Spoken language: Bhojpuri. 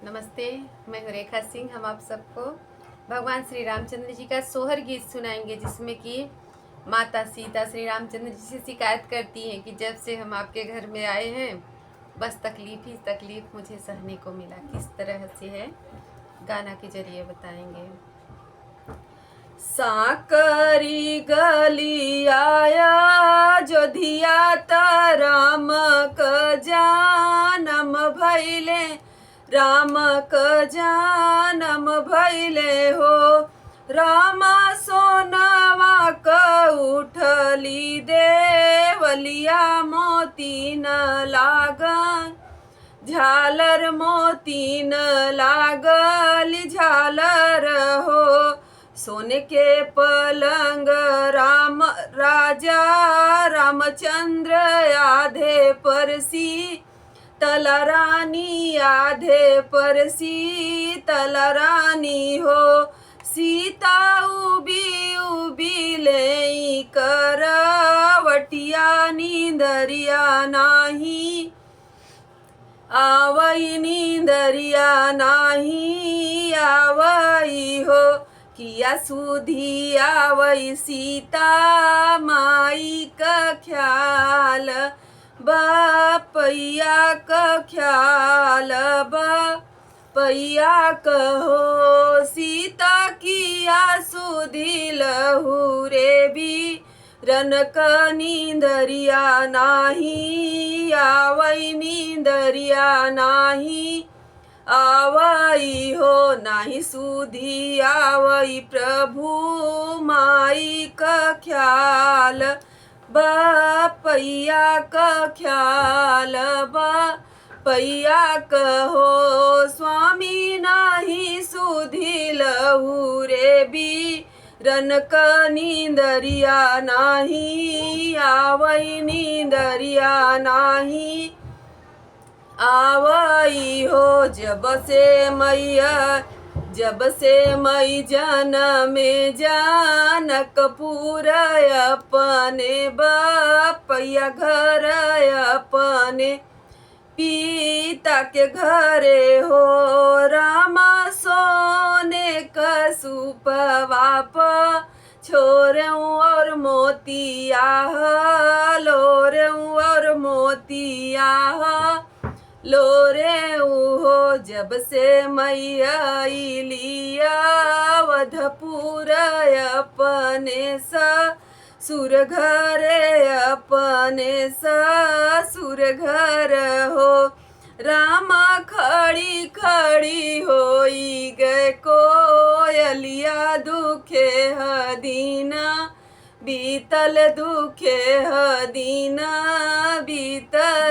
नमस्ते। मैं हूँ रेखा सिंह। हम आप सबको भगवान श्री रामचंद्र जी का सोहर गीत सुनाएंगे, जिसमें कि माता सीता श्री रामचंद्र जी से शिकायत करती हैं कि जब से हम आपके घर में आए हैं बस तकलीफ़ ही तकलीफ़ मुझे सहने को मिला। किस तरह से है गाना के जरिए बताएंगे। साकरी गली आया जोधिया राम क जानम भैले, राम क जानम भैले हो। राम सोनवा क उठली देवलिया, मोती न लागन झालर, मोती न लागल झालर हो। सोने के पलंग राम राजा रामचंद्र आधे परसी, तला रानी आधे परसी तला रानी हो। सीता उबी उबी ले करवटिया, नींदरिया नाही आवई, नींदरिया नाही आवई हो। किया सुधी आवई सीता माई का ख्याल, बपैया का ख्याल बपैया कहो। सीता किया सुधी लहुरे भी रनक, नींदरिया नाही आवई, नींदरिया नाही आवई हो। नाही सुधी आवई प्रभु माई का ख्याल, बपैया का ख्याल बपैया कहो। स्वामी नाही सुधी लहुरे भी रनक, नींदरिया नाही आवई, नींदरिया नाही आवई हो। जब से मई जनमे जानकपुर, अपने बपैया घर अपने पिता के घरे हो। रामा सोने का सुपवाप छोरे और मोतिया लोरे और मोतिया लोरे हो। जब से मैया लिया वधपुर, अपने ससुर घरे अपने ससुर घर हो। रामा खड़ी खड़ी होई गए कोयलिया, दुखे हदीना बीतल दुखे हदीना बीतल